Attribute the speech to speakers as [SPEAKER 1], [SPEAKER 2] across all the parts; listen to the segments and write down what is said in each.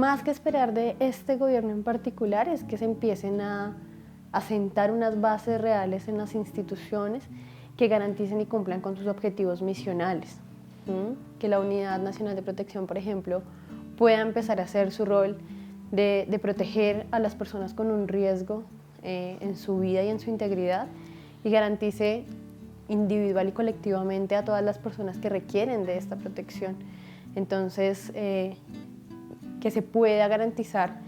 [SPEAKER 1] más que esperar de este gobierno en particular es que se empiecen a sentar unas bases reales en las instituciones que garanticen y cumplan con sus objetivos misionales. Que la Unidad Nacional de Protección, por ejemplo, pueda empezar a hacer su rol de proteger a las personas con un riesgo en su vida y en su integridad, y garantice individual y colectivamente a todas las personas que requieren de esta protección. Entonces, que se pueda garantizar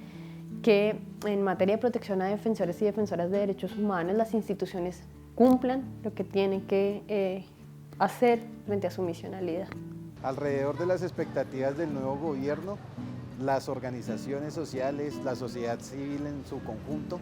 [SPEAKER 1] que en materia de protección a defensores y defensoras de derechos humanos las instituciones cumplan lo que tienen que hacer frente a su misionalidad.
[SPEAKER 2] Alrededor de las expectativas del nuevo gobierno, las organizaciones sociales, la sociedad civil en su conjunto,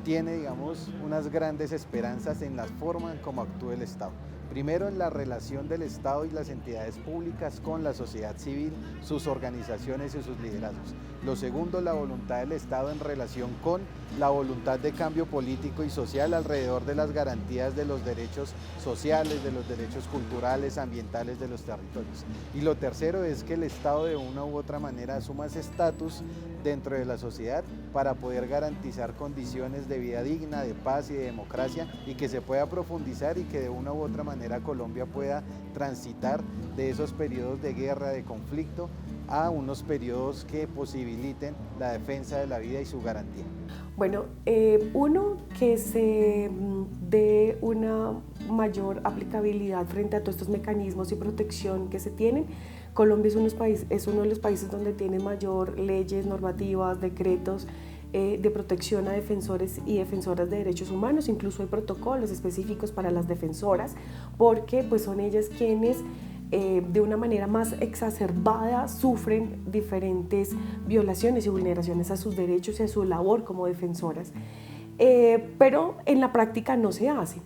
[SPEAKER 2] tiene, digamos, unas grandes esperanzas en la forma en cómo actúa el Estado. Primero, en la relación del Estado y las entidades públicas con la sociedad civil, sus organizaciones y sus liderazgos. Lo segundo, la voluntad del Estado en relación con la voluntad de cambio político y social alrededor de las garantías de los derechos sociales, de los derechos culturales, ambientales de los territorios. Y lo tercero es que el Estado de una u otra manera asuma ese estatus dentro de la sociedad para poder garantizar condiciones de vida digna, de paz y de democracia, y que se pueda profundizar y que de una u otra manera Colombia pueda transitar de esos periodos de guerra, de conflicto, a unos periodos que posibiliten la defensa de la vida y su garantía.
[SPEAKER 3] Bueno, uno, que se dé una mayor aplicabilidad frente a todos estos mecanismos y protección que se tienen. Colombia es uno de los países donde tiene mayor leyes, normativas, decretos de protección a defensores y defensoras de derechos humanos. Incluso hay protocolos específicos para las defensoras, porque pues son ellas quienes de una manera más exacerbada sufren diferentes violaciones y vulneraciones a sus derechos y a su labor como defensoras, pero en la práctica no se hace.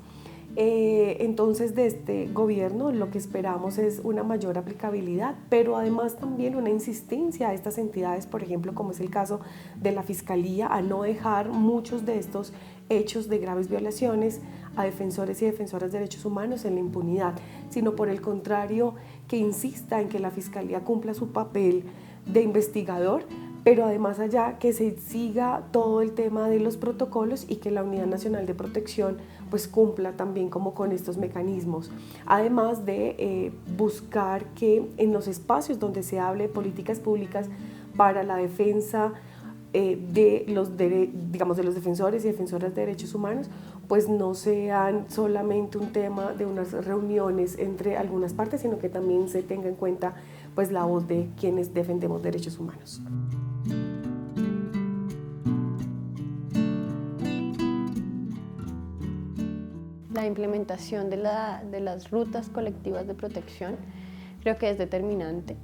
[SPEAKER 3] Entonces, de este gobierno lo que esperamos es una mayor aplicabilidad, pero además también una insistencia a estas entidades, por ejemplo, como es el caso de la Fiscalía, a no dejar muchos de estos hechos de graves violaciones a defensores y defensoras de derechos humanos en la impunidad, sino por el contrario, que insista en que la Fiscalía cumpla su papel de investigador, pero además allá que se siga todo el tema de los protocolos y que la Unidad Nacional de Protección pues cumpla también como con estos mecanismos. Además de buscar que en los espacios donde se hable de políticas públicas para la defensa de los defensores y defensoras de derechos humanos, pues no sean solamente un tema de unas reuniones entre algunas partes, sino que también se tenga en cuenta pues la voz de quienes defendemos derechos humanos.
[SPEAKER 1] La implementación de las rutas colectivas de protección creo que es determinante,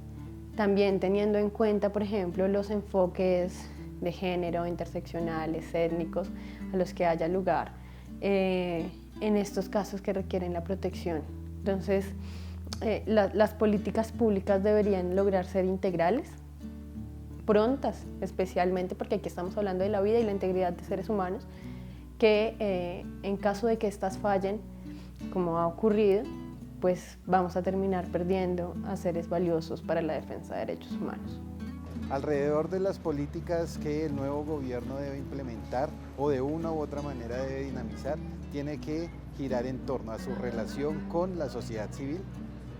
[SPEAKER 1] también teniendo en cuenta, por ejemplo, los enfoques de género, interseccionales, étnicos, a los que haya lugar en estos casos que requieren la protección. Entonces, las políticas públicas deberían lograr ser integrales, prontas, especialmente porque aquí estamos hablando de la vida y la integridad de seres humanos, que en caso de que estas fallen, como ha ocurrido, pues vamos a terminar perdiendo a seres valiosos para la defensa de derechos humanos.
[SPEAKER 2] Alrededor de las políticas que el nuevo gobierno debe implementar o de una u otra manera debe dinamizar, tiene que girar en torno a su relación con la sociedad civil,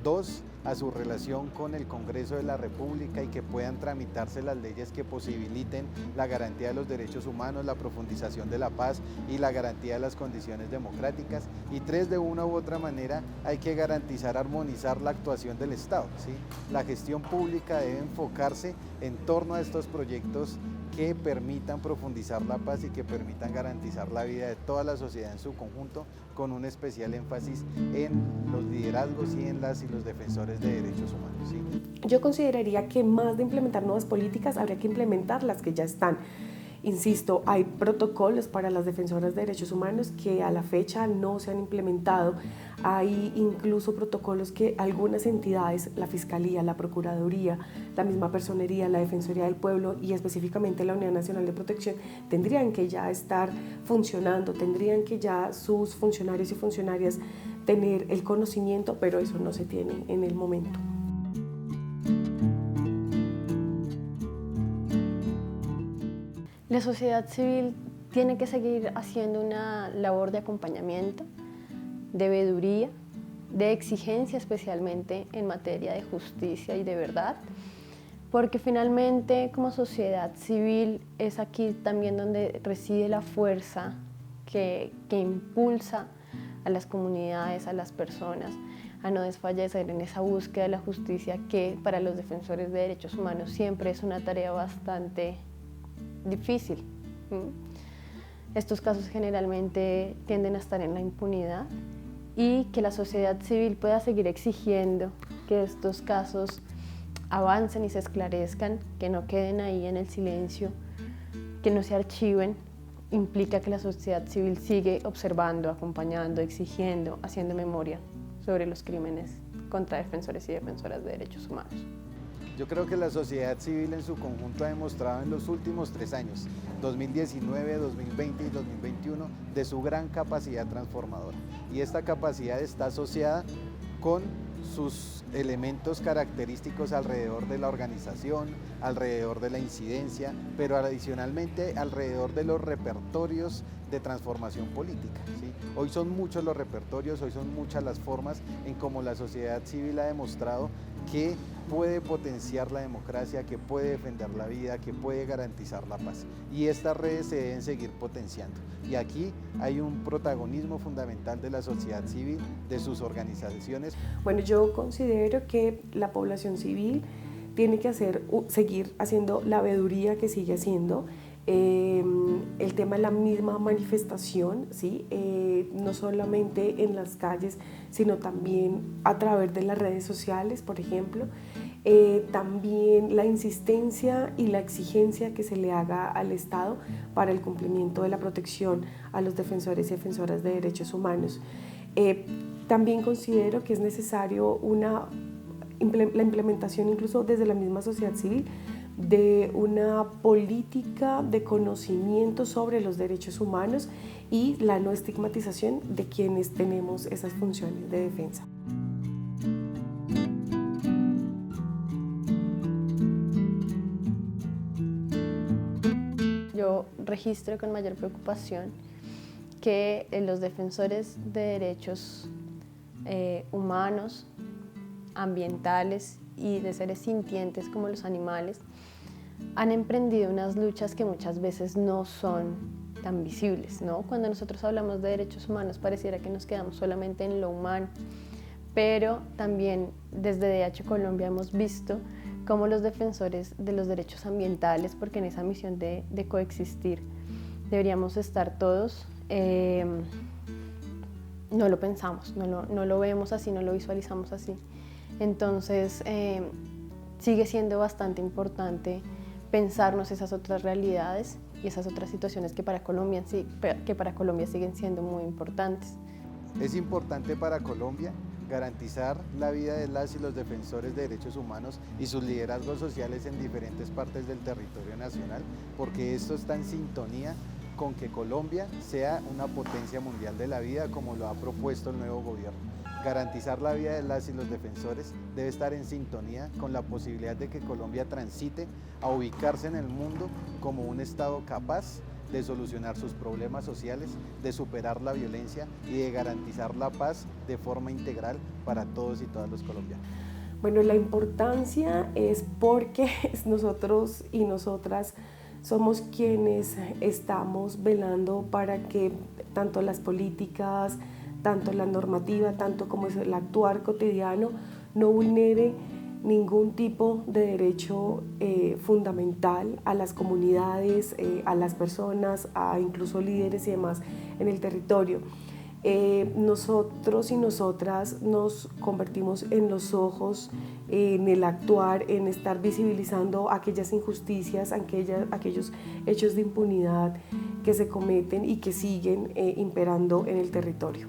[SPEAKER 2] 2, a su relación con el Congreso de la República y que puedan tramitarse las leyes que posibiliten la garantía de los derechos humanos, la profundización de la paz y la garantía de las condiciones democráticas. Y 3, de una u otra manera hay que garantizar, armonizar la actuación del Estado, ¿sí? La gestión pública debe enfocarse en torno a estos proyectos que permitan profundizar la paz y que permitan garantizar la vida de toda la sociedad en su conjunto, con un especial énfasis en los liderazgos y en las y los defensores de derechos humanos, ¿sí?
[SPEAKER 3] Yo consideraría que más de implementar nuevas políticas, habría que implementar las que ya están. Insisto, hay protocolos para las defensoras de derechos humanos que a la fecha no se han implementado. Hay incluso protocolos que algunas entidades, la Fiscalía, la Procuraduría, la misma Personería, la Defensoría del Pueblo y específicamente la Unidad Nacional de Protección, tendrían que ya estar funcionando, tendrían que ya sus funcionarios y funcionarias tener el conocimiento, pero eso no se tiene en el momento.
[SPEAKER 1] La sociedad civil tiene que seguir haciendo una labor de acompañamiento, de veeduría, de exigencia especialmente en materia de justicia y de verdad, porque finalmente como sociedad civil es aquí también donde reside la fuerza que impulsa a las comunidades, a las personas, a no desfallecer en esa búsqueda de la justicia que para los defensores de derechos humanos siempre es una tarea bastante difícil. Estos casos generalmente tienden a estar en la impunidad y que la sociedad civil pueda seguir exigiendo que estos casos avancen y se esclarezcan, que no queden ahí en el silencio, que no se archiven, implica que la sociedad civil sigue observando, acompañando, exigiendo, haciendo memoria sobre los crímenes contra defensores y defensoras de derechos humanos.
[SPEAKER 2] Yo creo que la sociedad civil en su conjunto ha demostrado en los últimos 3 años, 2019, 2020 y 2021, de su gran capacidad transformadora. Y esta capacidad está asociada con sus elementos característicos alrededor de la organización, alrededor de la incidencia, pero adicionalmente alrededor de los repertorios de transformación política, ¿sí? Hoy son muchos los repertorios, hoy son muchas las formas en cómo la sociedad civil ha demostrado que puede potenciar la democracia, que puede defender la vida, que puede garantizar la paz. Y estas redes se deben seguir potenciando. Y aquí hay un protagonismo fundamental de la sociedad civil, de sus organizaciones.
[SPEAKER 3] Bueno, yo considero que la población civil tiene que seguir haciendo la veeduría que sigue haciendo. El tema de la misma manifestación, ¿sí? No solamente en las calles, sino también a través de las redes sociales, por ejemplo. También la insistencia y la exigencia que se le haga al Estado para el cumplimiento de la protección a los defensores y defensoras de derechos humanos. También considero que es necesario la implementación, incluso desde la misma sociedad civil, de una política de conocimiento sobre los derechos humanos y la no estigmatización de quienes tenemos esas funciones de defensa.
[SPEAKER 1] Yo registro con mayor preocupación que los defensores de derechos humanos, ambientales y de seres sintientes como los animales han emprendido unas luchas que muchas veces no son tan visibles, ¿no? Cuando nosotros hablamos de derechos humanos pareciera que nos quedamos solamente en lo humano, pero también desde DH Colombia hemos visto cómo los defensores de los derechos ambientales, porque en esa misión de coexistir deberíamos estar todos, no lo pensamos, no lo vemos así, no lo visualizamos así. Entonces sigue siendo bastante importante pensarnos esas otras realidades y esas otras situaciones que para Colombia siguen siendo muy importantes.
[SPEAKER 2] Es importante para Colombia garantizar la vida de las y los defensores de derechos humanos y sus liderazgos sociales en diferentes partes del territorio nacional, porque esto está en sintonía con que Colombia sea una potencia mundial de la vida, como lo ha propuesto el nuevo gobierno. Garantizar la vida de las y los defensores debe estar en sintonía con la posibilidad de que Colombia transite a ubicarse en el mundo como un Estado capaz de solucionar sus problemas sociales, de superar la violencia y de garantizar la paz de forma integral para todos y todas los colombianos.
[SPEAKER 3] Bueno, la importancia es porque nosotros y nosotras somos quienes estamos velando para que tanto las políticas, tanto la normativa, tanto como es el actuar cotidiano, no vulnere ningún tipo de derecho fundamental a las comunidades, a las personas, a incluso líderes y demás en el territorio. Nosotros y nosotras nos convertimos en los ojos, en el actuar, en estar visibilizando aquellas injusticias, aquellos hechos de impunidad que se cometen y que siguen imperando en el territorio.